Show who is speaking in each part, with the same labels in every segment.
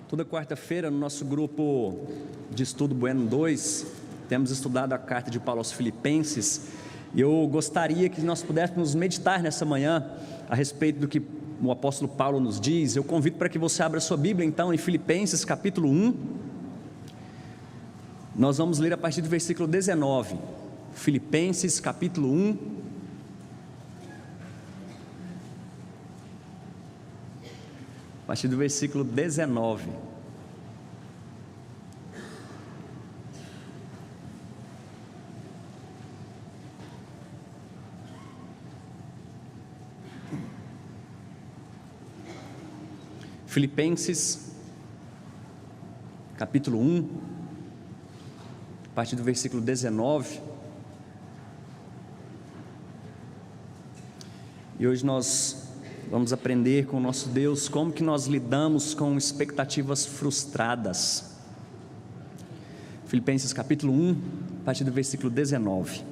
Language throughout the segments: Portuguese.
Speaker 1: Toda quarta-feira, no nosso grupo de estudo Bueno 2, temos estudado a carta de Paulo aos Filipenses, e eu gostaria que nós pudéssemos meditar nessa manhã a respeito do que o apóstolo Paulo nos diz. Eu convido para que você abra sua Bíblia, então, em Filipenses capítulo 1, nós vamos ler a partir do versículo 19, Filipenses capítulo 1, a partir do versículo 19. Filipenses, capítulo 1, a partir do versículo 19. E hoje nós vamos aprender com o nosso Deus como que nós lidamos com expectativas frustradas. Filipenses capítulo 1, a partir do versículo 19.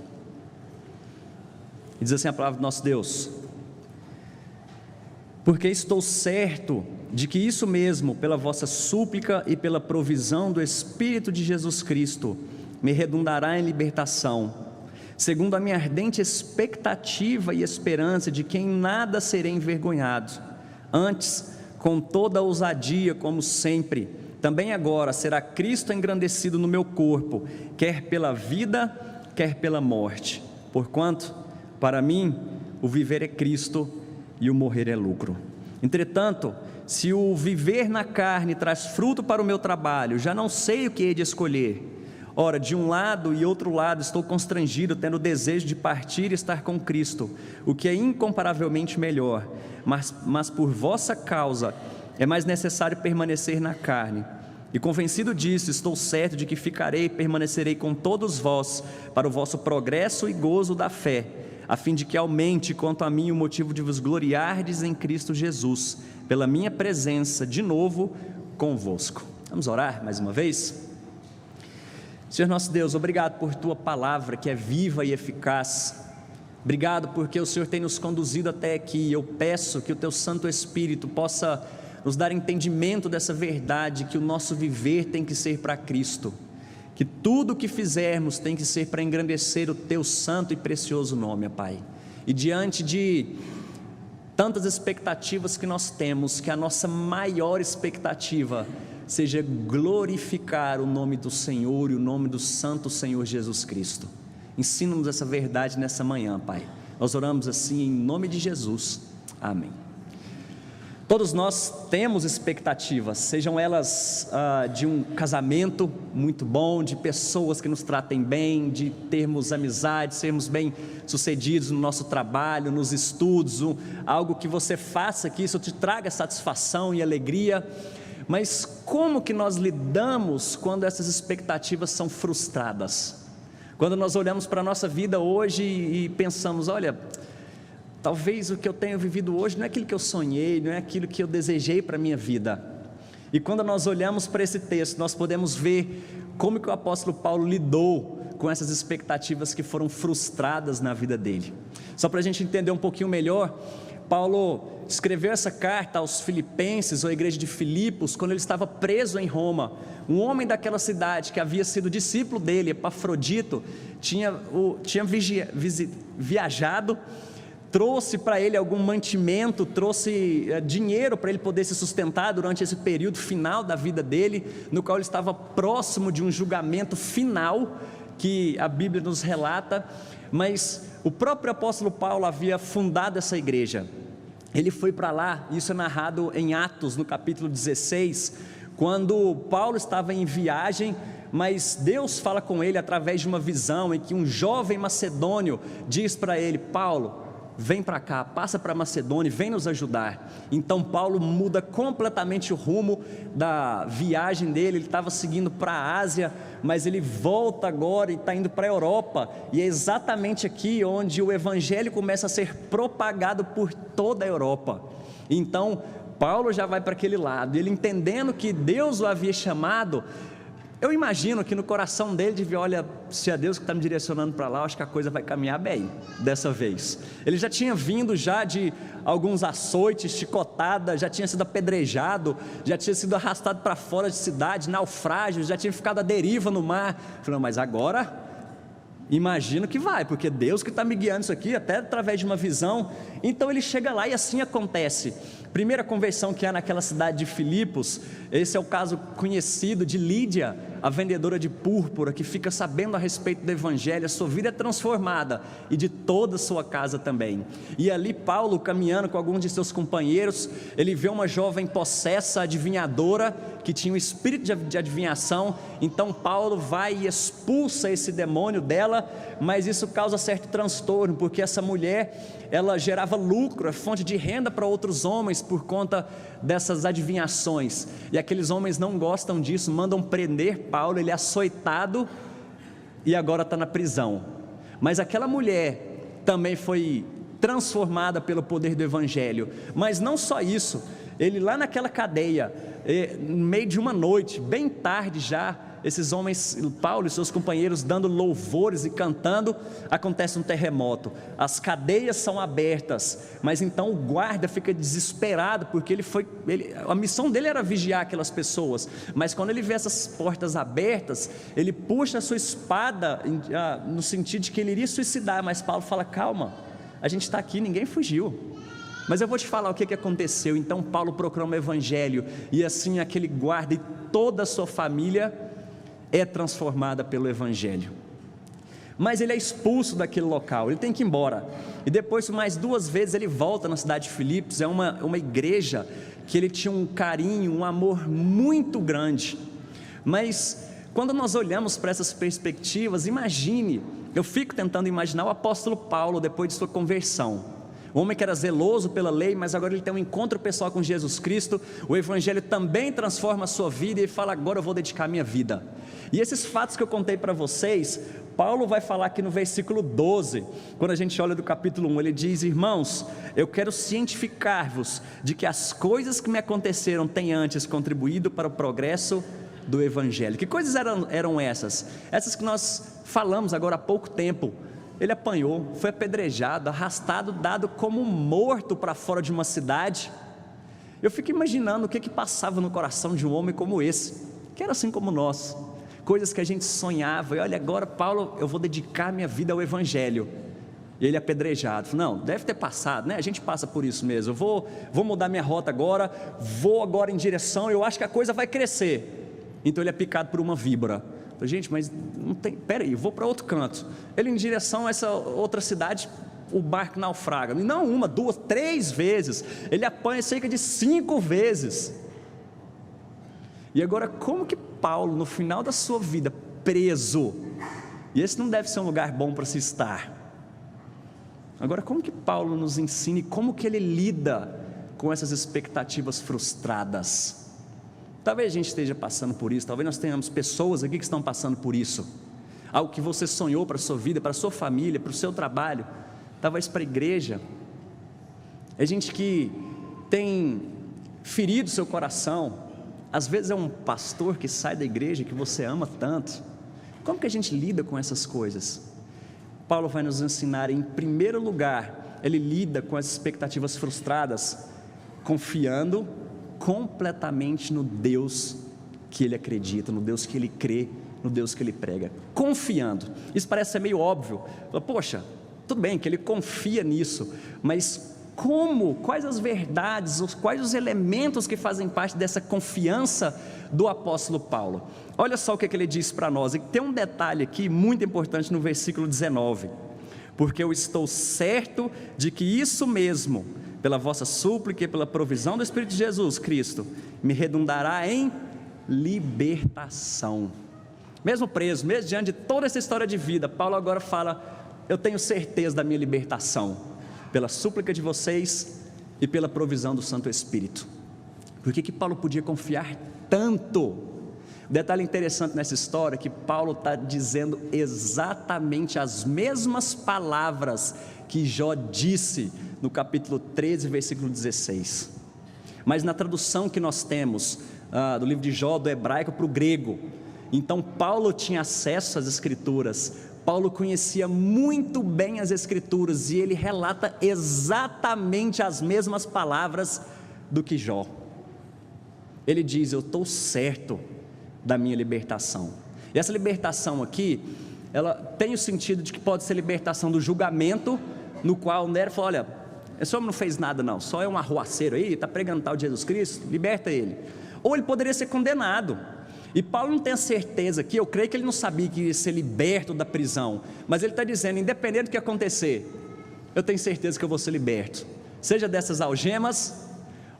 Speaker 1: E diz assim a palavra do nosso Deus: porque estou certo de que isso mesmo, pela vossa súplica e pela provisão do Espírito de Jesus Cristo, me redundará em libertação, segundo a minha ardente expectativa e esperança de que em nada serei envergonhado. Antes, com toda a ousadia, como sempre, também agora será Cristo engrandecido no meu corpo, quer pela vida, quer pela morte. Porquanto, para mim, o viver é Cristo e o morrer é lucro. Entretanto, se o viver na carne traz fruto para o meu trabalho, já não sei o que hei de escolher. Ora, de um lado e outro lado estou constrangido, tendo o desejo de partir e estar com Cristo, o que é incomparavelmente melhor, mas por vossa causa é mais necessário permanecer na carne. E convencido disso, estou certo de que ficarei e permanecerei com todos vós, para o vosso progresso e gozo da fé, a fim de que aumente quanto a mim o motivo de vos gloriardes em Cristo Jesus, pela minha presença de novo convosco. Vamos orar mais uma vez? Senhor nosso Deus, obrigado por Tua palavra que é viva e eficaz. Obrigado porque o Senhor tem nos conduzido até aqui. Eu peço que o Teu Santo Espírito possa nos dar entendimento dessa verdade, que o nosso viver tem que ser para Cristo, que tudo o que fizermos tem que ser para engrandecer o Teu santo e precioso nome, Pai. E diante de tantas expectativas que nós temos, que a nossa maior expectativa seja glorificar o nome do Senhor e o nome do santo Senhor Jesus Cristo. Ensina-nos essa verdade nessa manhã, Pai. Nós oramos assim em nome de Jesus. Amém. Todos nós temos expectativas, sejam elas de um casamento muito bom, de pessoas que nos tratem bem, de termos amizade, sermos bem sucedidos no nosso trabalho, nos estudos, algo que você faça que isso te traga satisfação e alegria. Mas como que nós lidamos quando essas expectativas são frustradas? Quando nós olhamos para a nossa vida hoje e pensamos, olha, talvez o que eu tenho vivido hoje não é aquilo que eu sonhei, não é aquilo que eu desejei para a minha vida. E quando nós olhamos para esse texto, nós podemos ver como que o apóstolo Paulo lidou com essas expectativas que foram frustradas na vida dele. Só para a gente entender um pouquinho melhor, Paulo escreveu essa carta aos Filipenses, ou à igreja de Filipos, quando ele estava preso em Roma. Um homem daquela cidade que havia sido discípulo dele, Epafrodito, tinha viajado, trouxe para ele algum mantimento, trouxe dinheiro para ele poder se sustentar durante esse período final da vida dele, no qual ele estava próximo de um julgamento final, que a Bíblia nos relata. Mas o próprio apóstolo Paulo havia fundado essa igreja. Ele foi para lá, isso é narrado em Atos, no capítulo 16, quando Paulo estava em viagem, mas Deus fala com ele através de uma visão, em que um jovem macedônio diz para ele: Paulo, vem para cá, passa para Macedônia, vem nos ajudar. Então Paulo muda completamente o rumo da viagem dele. Ele estava seguindo para a Ásia, mas ele volta agora e está indo para a Europa, e é exatamente aqui onde o evangelho começa a ser propagado por toda a Europa. Então Paulo já vai para aquele lado, ele entendendo que Deus o havia chamado, Eu imagino que no coração dele devia, olha, se é Deus que está me direcionando para lá, eu acho que a coisa vai caminhar bem, dessa vez. Ele já tinha vindo já de alguns açoites, chicotada, já tinha sido apedrejado, já tinha sido arrastado para fora de cidade, naufrágio, já tinha ficado à deriva no mar. Falei, mas agora, imagino que vai, porque Deus que está me guiando isso aqui, até através de uma visão. Então ele chega lá e assim acontece. Primeira conversão que há naquela cidade de Filipos, esse é o caso conhecido de Lídia, a vendedora de púrpura, que fica sabendo a respeito do evangelho, a sua vida é transformada, e de toda a sua casa também. E ali Paulo, caminhando com alguns de seus companheiros, ele vê uma jovem possessa, adivinhadora, que tinha um espírito de adivinhação. Então Paulo vai e expulsa esse demônio dela, mas isso causa certo transtorno, porque essa mulher, ela gerava lucro, é fonte de renda para outros homens por conta dessas adivinhações, e aqueles homens não gostam disso, mandam prender Paulo, ele é açoitado e agora está na prisão. Mas aquela mulher também foi transformada pelo poder do evangelho. Mas não só isso, ele lá naquela cadeia, no meio de uma noite, bem tarde já, esses homens, Paulo e seus companheiros dando louvores e cantando, acontece um terremoto, as cadeias são abertas, mas então o guarda fica desesperado, porque a missão dele era vigiar aquelas pessoas, mas quando ele vê essas portas abertas, ele puxa a sua espada, no sentido de que ele iria suicidar, mas Paulo fala, calma, a gente está aqui, ninguém fugiu. Mas eu vou te falar o que aconteceu. Então Paulo proclama o evangelho, e assim aquele guarda e toda a sua família é transformada pelo evangelho. Mas ele é expulso daquele local, ele tem que ir embora, e depois mais 2 vezes ele volta na cidade de Filipos. É uma igreja que ele tinha um carinho, um amor muito grande. Mas quando nós olhamos para essas perspectivas, imagine, eu fico tentando imaginar o apóstolo Paulo depois de sua conversão, um homem que era zeloso pela lei, mas agora ele tem um encontro pessoal com Jesus Cristo, o evangelho também transforma a sua vida, e ele fala, agora eu vou dedicar a minha vida. E esses fatos que eu contei para vocês, Paulo vai falar aqui no versículo 12, quando a gente olha do capítulo 1, ele diz, irmãos, eu quero cientificar-vos de que as coisas que me aconteceram têm antes contribuído para o progresso do evangelho. Que coisas eram essas? Essas que nós falamos agora há pouco tempo. Ele apanhou, foi apedrejado, arrastado, dado como morto para fora de uma cidade. Eu fico imaginando o que passava no coração de um homem como esse, que era assim como nós, coisas que a gente sonhava, e olha agora Paulo, eu vou dedicar minha vida ao evangelho, e ele apedrejado. Não, deve ter passado, né? A gente passa por isso mesmo. Eu vou mudar minha rota agora, vou agora em direção, eu acho que a coisa vai crescer. Então ele é picado por uma víbora. Gente, mas não tem, peraí, vou para outro canto. Ele em direção a essa outra cidade, o barco naufraga, e não 1, 2, 3 vezes, ele apanha cerca de 5 vezes. E agora, como que Paulo, no final da sua vida, preso, e esse não deve ser um lugar bom para se estar, agora como que Paulo nos ensina, e como que ele lida com essas expectativas frustradas? Talvez a gente esteja passando por isso, talvez nós tenhamos pessoas aqui que estão passando por isso, algo que você sonhou para a sua vida, para a sua família, para o seu trabalho, talvez para a igreja. É gente que tem ferido seu coração, às vezes é um pastor que sai da igreja que você ama tanto. Como que a gente lida com essas coisas? Paulo vai nos ensinar, em primeiro lugar, ele lida com as expectativas frustradas, confiando completamente no Deus que ele acredita, no Deus que ele crê, no Deus que ele prega, confiando. Isso parece ser meio óbvio, poxa, tudo bem que ele confia nisso, mas como, quais as verdades, quais os elementos que fazem parte dessa confiança do apóstolo Paulo? Olha só o que ele diz para nós, e tem um detalhe aqui muito importante no versículo 19, porque eu estou certo de que isso mesmo, pela vossa súplica e pela provisão do Espírito de Jesus Cristo, me redundará em libertação. Mesmo preso, mesmo diante de toda essa história de vida, Paulo agora fala, eu tenho certeza da minha libertação, pela súplica de vocês e pela provisão do Santo Espírito. Por que Paulo podia confiar tanto? O detalhe interessante nessa história é que Paulo está dizendo exatamente as mesmas palavras que Jó disse no capítulo 13, versículo 16, mas na tradução que nós temos do livro de Jó, do hebraico para o grego, Então Paulo tinha acesso às Escrituras, Paulo conhecia muito bem as Escrituras, e ele relata exatamente as mesmas palavras do que Jó. Ele diz: eu estou certo da minha libertação. E essa libertação aqui, ela tem o sentido de que pode ser libertação do julgamento, no qual Nero falou: olha, esse homem não fez nada não, só é um arruaceiro aí, está pregando tal de Jesus Cristo, liberta ele. Ou ele poderia ser condenado, e Paulo não tem a certeza aqui, eu creio que ele não sabia que ia ser liberto da prisão, mas ele está dizendo: independente do que acontecer, eu tenho certeza que eu vou ser liberto, seja dessas algemas,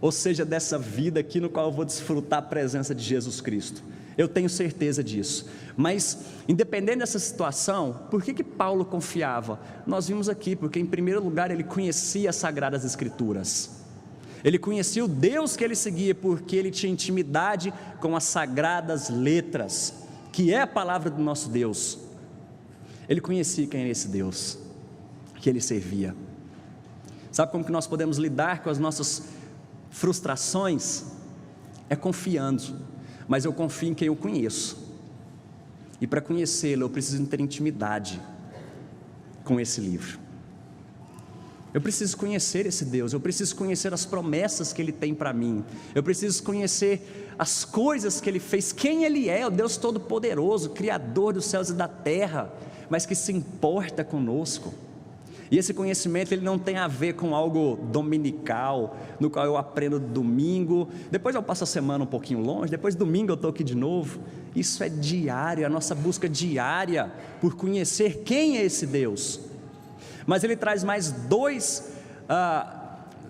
Speaker 1: ou seja dessa vida aqui no qual eu vou desfrutar a presença de Jesus Cristo. Eu tenho certeza disso. Mas independente dessa situação, por que Paulo confiava? Nós vimos aqui, porque em primeiro lugar ele conhecia as Sagradas Escrituras, ele conhecia o Deus que ele seguia, porque ele tinha intimidade com as sagradas letras, que é a palavra do nosso Deus. Ele conhecia quem era esse Deus que ele servia. Sabe como que nós podemos lidar com as nossas frustrações? É confiando, mas eu confio em quem eu conheço, e para conhecê-lo eu preciso ter intimidade com esse livro. Eu preciso conhecer esse Deus, eu preciso conhecer as promessas que Ele tem para mim, eu preciso conhecer as coisas que Ele fez, quem Ele é, o Deus Todo-Poderoso, Criador dos céus e da terra, mas que se importa conosco. E esse conhecimento, ele não tem a ver com algo dominical, no qual eu aprendo domingo, depois eu passo a semana um pouquinho longe, depois domingo eu estou aqui de novo. Isso é diário, a nossa busca diária por conhecer quem é esse Deus. Mas ele traz mais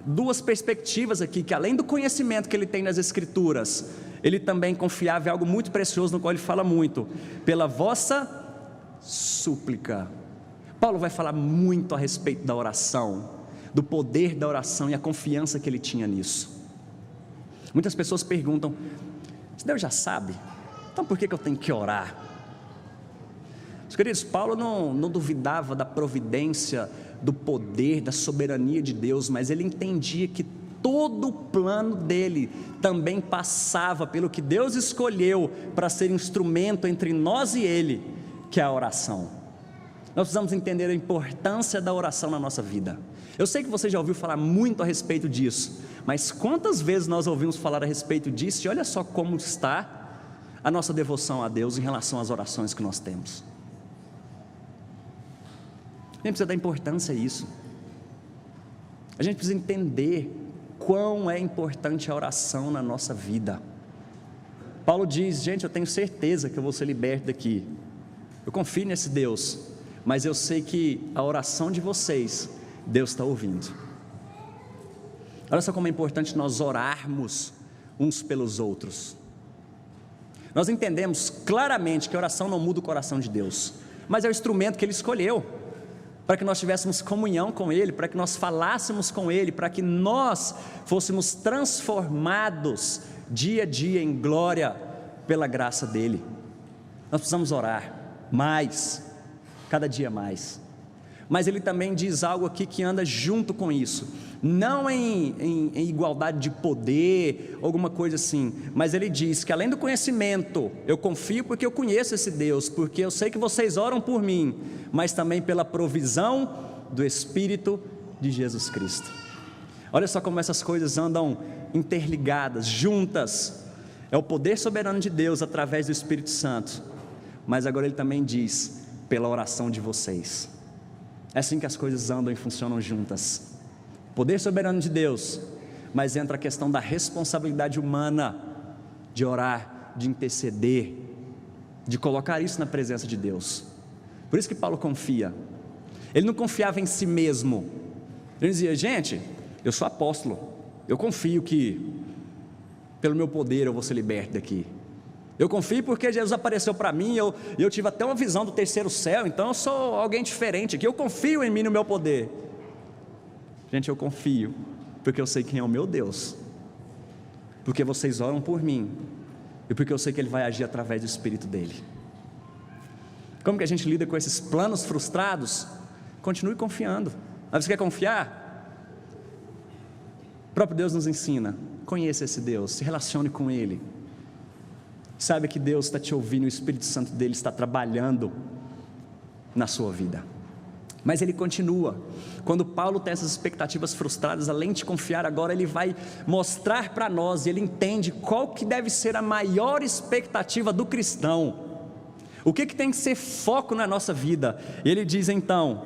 Speaker 1: duas perspectivas aqui, que além do conhecimento que ele tem nas Escrituras, ele também confiava em algo muito precioso, no qual ele fala muito: pela vossa súplica. Paulo vai falar muito a respeito da oração, do poder da oração e a confiança que ele tinha nisso. Muitas pessoas perguntam: se Deus já sabe, então por que eu tenho que orar? Meus queridos, Paulo não duvidava da providência, do poder, da soberania de Deus, mas ele entendia que todo o plano dele também passava pelo que Deus escolheu para ser instrumento entre nós e ele, que é a oração. Nós precisamos entender a importância da oração na nossa vida. Eu sei que você já ouviu falar muito a respeito disso, mas quantas vezes nós ouvimos falar a respeito disso, e olha só como está a nossa devoção a Deus em relação às orações que nós temos. A gente precisa dar importância a isso. A gente precisa entender quão é importante a oração na nossa vida. Paulo diz: gente, eu tenho certeza que eu vou ser liberto daqui, eu confio nesse Deus, mas eu sei que a oração de vocês, Deus está ouvindo. Olha só como é importante nós orarmos uns pelos outros. Nós entendemos claramente que a oração não muda o coração de Deus, mas é o instrumento que Ele escolheu, para que nós tivéssemos comunhão com Ele, para que nós falássemos com Ele, para que nós fôssemos transformados dia a dia em glória pela graça dEle. Nós precisamos orar mais, cada dia mais. Mas ele também diz algo aqui que anda junto com isso, não em igualdade de poder, alguma coisa assim, mas ele diz que além do conhecimento, eu confio porque eu conheço esse Deus, porque eu sei que vocês oram por mim, mas também pela provisão do Espírito de Jesus Cristo. Olha só como essas coisas andam interligadas, juntas. É o poder soberano de Deus através do Espírito Santo, mas agora ele também diz: pela oração de vocês. É assim que as coisas andam e funcionam juntas. Poder soberano de Deus, mas entra a questão da responsabilidade humana, de orar, de interceder, de colocar isso na presença de Deus. Por isso que Paulo confia. Ele não confiava em si mesmo. Ele dizia: gente, eu sou apóstolo, eu confio que pelo meu poder eu vou ser liberto daqui. Eu confio porque Jesus apareceu para mim, eu tive até uma visão do terceiro céu, então eu sou alguém diferente aqui, eu confio em mim, no meu poder. Gente, eu confio porque eu sei quem é o meu Deus, porque vocês oram por mim, e porque eu sei que Ele vai agir através do Espírito dEle. Como que a gente lida com esses planos frustrados? Continue confiando. Mas você quer confiar? O próprio Deus nos ensina: conheça esse Deus, se relacione com Ele. Sabe que Deus está te ouvindo, o Espírito Santo dele está trabalhando na sua vida. Mas ele continua. Quando Paulo tem essas expectativas frustradas, além de confiar, agora ele vai mostrar para nós, e ele entende qual que deve ser a maior expectativa do cristão. O que tem que ser foco na nossa vida? Ele diz então,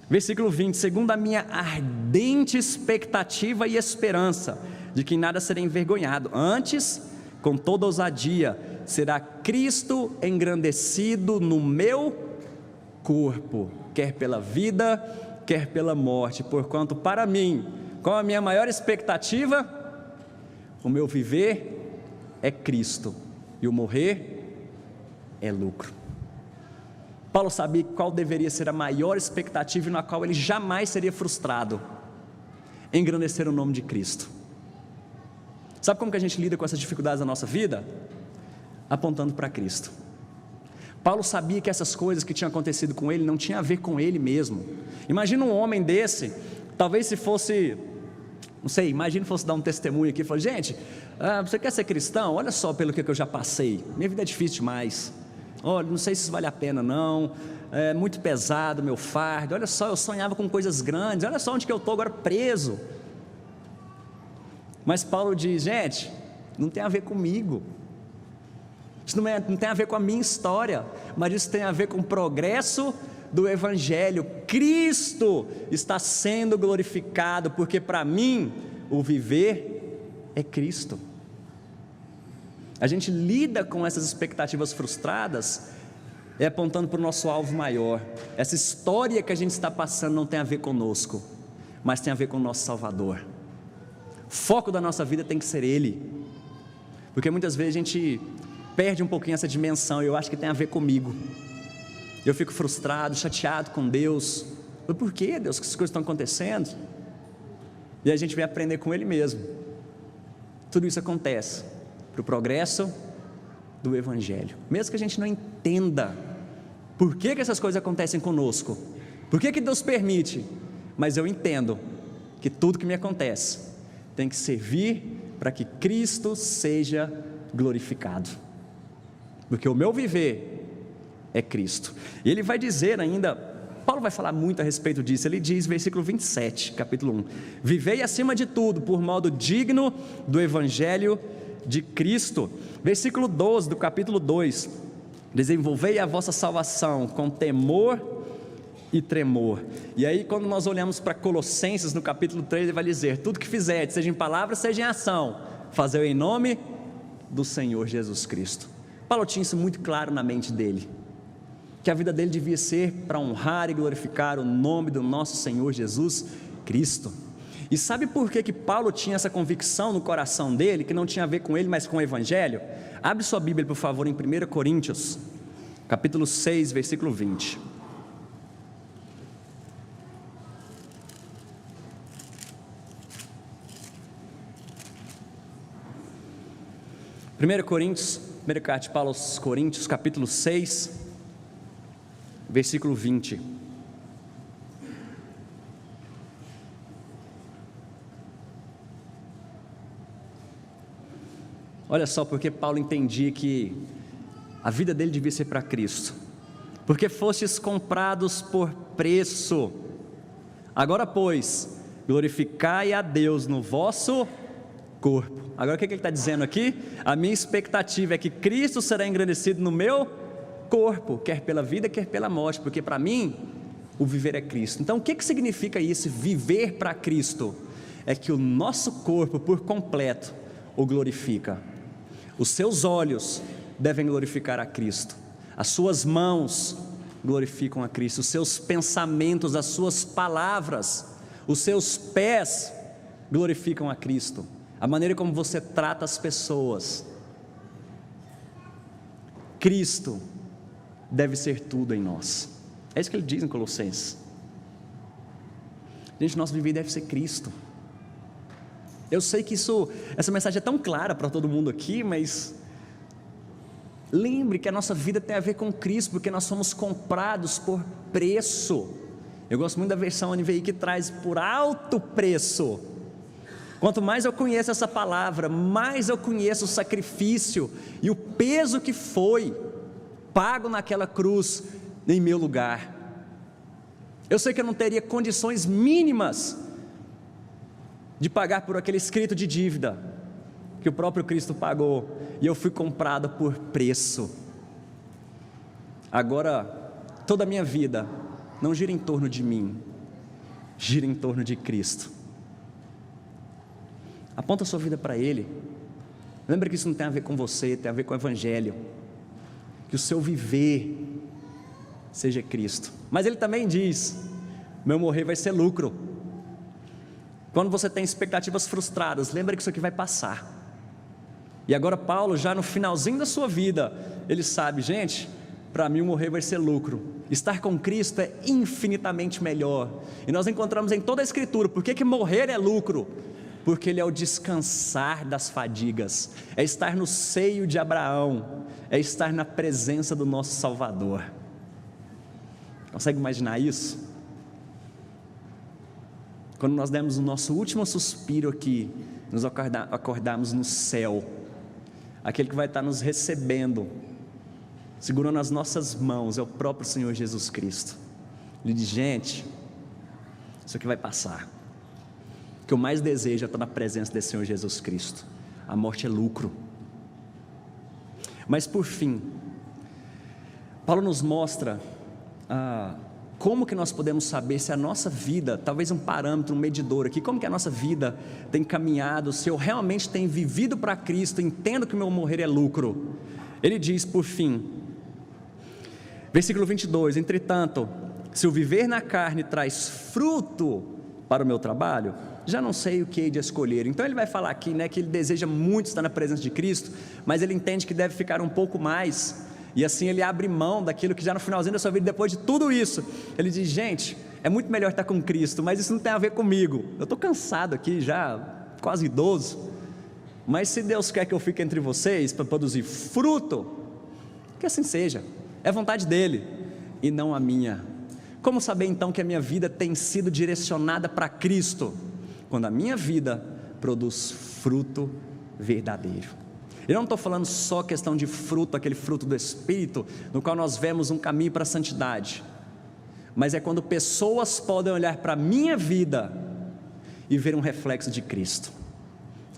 Speaker 1: versículo 20: segundo a minha ardente expectativa e esperança, de que em nada serei envergonhado, antes, com toda ousadia, será Cristo engrandecido no meu corpo, quer pela vida, quer pela morte, porquanto para mim, qual a minha maior expectativa? O meu viver é Cristo, e o morrer é lucro. Paulo sabia qual deveria ser a maior expectativa e na qual ele jamais seria frustrado: engrandecer o nome de Cristo. Sabe como que a gente lida com essas dificuldades da nossa vida? Apontando para Cristo. Paulo sabia que essas coisas que tinham acontecido com ele não tinham a ver com ele mesmo. Imagina um homem desse, talvez se fosse, não sei, imagina fosse dar um testemunho aqui, falar: gente, você quer ser cristão? Olha só pelo que eu já passei, minha vida é difícil demais, olha, não sei se isso vale a pena não, é muito pesado meu fardo, olha só, eu sonhava com coisas grandes, olha só onde que eu estou agora preso. Mas Paulo diz: gente, não tem a ver comigo, isso não tem a ver com a minha história, mas isso tem a ver com o progresso do Evangelho. Cristo está sendo glorificado, porque para mim o viver é Cristo. A gente lida com essas expectativas frustradas apontando para o nosso alvo maior. Essa história que a gente está passando não tem a ver conosco, mas tem a ver com o nosso Salvador. O foco da nossa vida tem que ser Ele, porque muitas vezes a gente perde um pouquinho essa dimensão, e eu acho que tem a ver comigo. Eu fico frustrado, chateado com Deus. Por que, Deus, que essas coisas estão acontecendo? E a gente vem aprender com Ele mesmo. Tudo isso acontece para o progresso do Evangelho. Mesmo que a gente não entenda por que essas coisas acontecem conosco, por que Deus permite, mas eu entendo que tudo que me acontece tem que servir para que Cristo seja glorificado, porque o meu viver é Cristo. E ele vai dizer ainda, Paulo vai falar muito a respeito disso. Ele diz, versículo 27, capítulo 1: vivei acima de tudo por modo digno do Evangelho de Cristo. Versículo 12 do capítulo 2: desenvolvei a vossa salvação com temor e tremor. E aí, quando nós olhamos para Colossenses, no capítulo 3, ele vai dizer: tudo que fizerdes, seja em palavra, seja em ação, fazei-o em nome do Senhor Jesus Cristo. Paulo tinha isso muito claro na mente dele, que a vida dele devia ser para honrar e glorificar o nome do nosso Senhor Jesus Cristo. E sabe por que Paulo tinha essa convicção no coração dele, que não tinha a ver com ele, mas com o Evangelho? Abre sua Bíblia, por favor, em 1 Coríntios, capítulo 6, versículo 20. Primeira carta de Paulo aos Coríntios, capítulo 6, versículo 20. Olha só porque Paulo entendia que a vida dele devia ser para Cristo. Porque fostes comprados por preço. Agora, pois, glorificai a Deus no vosso corpo. Agora o que ele está dizendo aqui? A minha expectativa é que Cristo será engrandecido no meu corpo, quer pela vida, quer pela morte, porque para mim o viver é Cristo. Então o que significa isso, viver para Cristo? É que o nosso corpo por completo o glorifica. Os seus olhos devem glorificar a Cristo, as suas mãos glorificam a Cristo, os seus pensamentos, as suas palavras, os seus pés glorificam a Cristo, a maneira como você trata as pessoas. Cristo deve ser tudo em nós. É isso que ele diz em Colossenses. Gente, nosso viver deve ser Cristo. Eu sei que essa mensagem é tão clara para todo mundo aqui, mas lembre que a nossa vida tem a ver com Cristo, porque nós somos comprados por preço. Eu gosto muito da versão NVI que traz por alto preço. Quanto mais eu conheço essa palavra, mais eu conheço o sacrifício e o peso que foi pago naquela cruz em meu lugar. Eu sei que eu não teria condições mínimas de pagar por aquele escrito de dívida que o próprio Cristo pagou, e eu fui comprado por preço. Agora, toda a minha vida não gira em torno de mim, gira em torno de Cristo. Aponta a sua vida para Ele. Lembra que isso não tem a ver com você, tem a ver com o Evangelho. Que o seu viver seja Cristo. Mas Ele também diz: meu morrer vai ser lucro. Quando você tem expectativas frustradas, lembra que isso aqui vai passar. E agora Paulo, já no finalzinho da sua vida, ele sabe: gente, para mim o morrer vai ser lucro. Estar com Cristo é infinitamente melhor. E nós encontramos em toda a Escritura, por que morrer é lucro? Porque Ele é o descansar das fadigas, é estar no seio de Abraão, é estar na presença do nosso Salvador. Consegue imaginar isso? Quando nós demos o nosso último suspiro aqui, nos acordarmos no céu, aquele que vai estar nos recebendo, segurando as nossas mãos, é o próprio Senhor Jesus Cristo. Ele diz: gente, isso aqui vai passar. O que eu mais desejo é estar na presença desse Senhor Jesus Cristo. A morte é lucro. Mas por fim, Paulo nos mostra como que nós podemos saber se a nossa vida, talvez um parâmetro, um medidor aqui, como que a nossa vida tem caminhado, se eu realmente tenho vivido para Cristo, entendo que o meu morrer é lucro. Ele diz, por fim, versículo 22, entretanto, se o viver na carne traz fruto para o meu trabalho, já não sei o que hei de escolher. Então ele vai falar aqui, que ele deseja muito estar na presença de Cristo, mas ele entende que deve ficar um pouco mais, e assim ele abre mão daquilo que já no finalzinho da sua vida, depois de tudo isso, ele diz: gente, é muito melhor estar com Cristo, mas isso não tem a ver comigo, eu estou cansado aqui já, quase idoso, mas se Deus quer que eu fique entre vocês para produzir fruto, que assim seja, é vontade dele e não a minha. Como saber então que a minha vida tem sido direcionada para Cristo? Quando a minha vida produz fruto verdadeiro. Eu não estou falando só questão de fruto, aquele fruto do Espírito, no qual nós vemos um caminho para a santidade, mas é quando pessoas podem olhar para a minha vida e ver um reflexo de Cristo.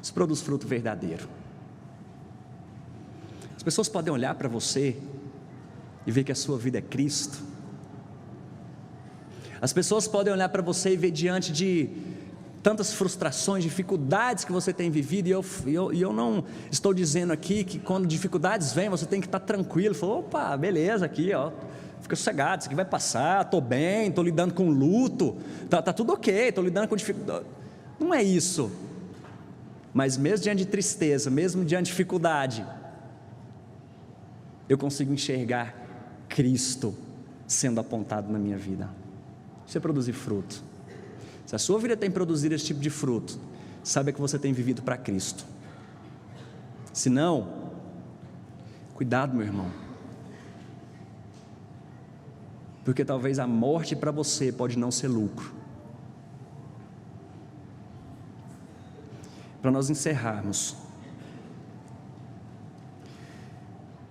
Speaker 1: Isso produz fruto verdadeiro. As pessoas podem olhar para você e ver que a sua vida é Cristo. As pessoas podem olhar para você e ver, diante de tantas frustrações, dificuldades que você tem vivido, e eu não estou dizendo aqui que quando dificuldades vêm, você tem que estar tranquilo, opa, beleza, aqui fica sossegado, isso aqui vai passar, estou bem, estou lidando com luto, está tudo ok, estou lidando com dificuldade. Não é isso. Mas mesmo diante de tristeza, mesmo diante de dificuldade, eu consigo enxergar Cristo sendo apontado na minha vida. Isso é produzir fruto. Se a sua vida tem produzido esse tipo de fruto, saiba que você tem vivido para Cristo. Se não, cuidado, meu irmão, porque talvez a morte para você pode não ser lucro. Para nós encerrarmos,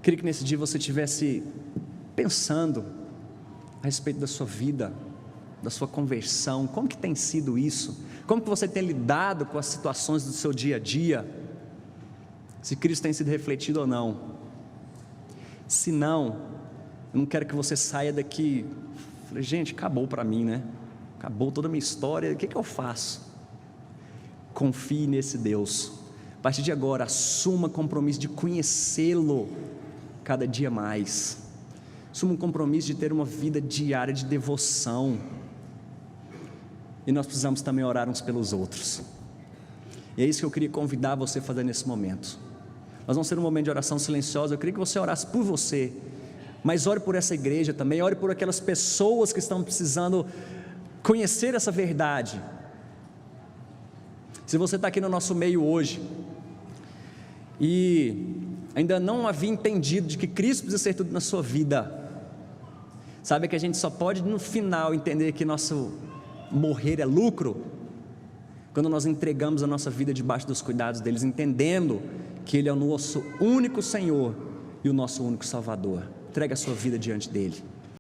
Speaker 1: queria que nesse dia você estivesse pensando a respeito da sua vida, da sua conversão, como que tem sido isso? Como que você tem lidado com as situações do seu dia a dia? Se Cristo tem sido refletido ou não? Se não, eu não quero que você saia daqui, falei, gente, acabou para mim, acabou toda a minha história, o que eu faço? Confie nesse Deus. A partir de agora, assuma compromisso de conhecê-lo cada dia mais. Assuma um compromisso de ter uma vida diária de devoção. E nós precisamos também orar uns pelos outros. E é isso que eu queria convidar você a fazer nesse momento. Nós vamos ter um momento de oração silenciosa. Eu queria que você orasse por você, mas ore por essa igreja também, ore por aquelas pessoas que estão precisando conhecer essa verdade. Se você está aqui no nosso meio hoje e ainda não havia entendido de que Cristo precisa ser tudo na sua vida, sabe que a gente só pode no final entender que nosso morrer é lucro, quando nós entregamos a nossa vida debaixo dos cuidados deles, entendendo que Ele é o nosso único Senhor e o nosso único Salvador. Entrega a sua vida diante dEle.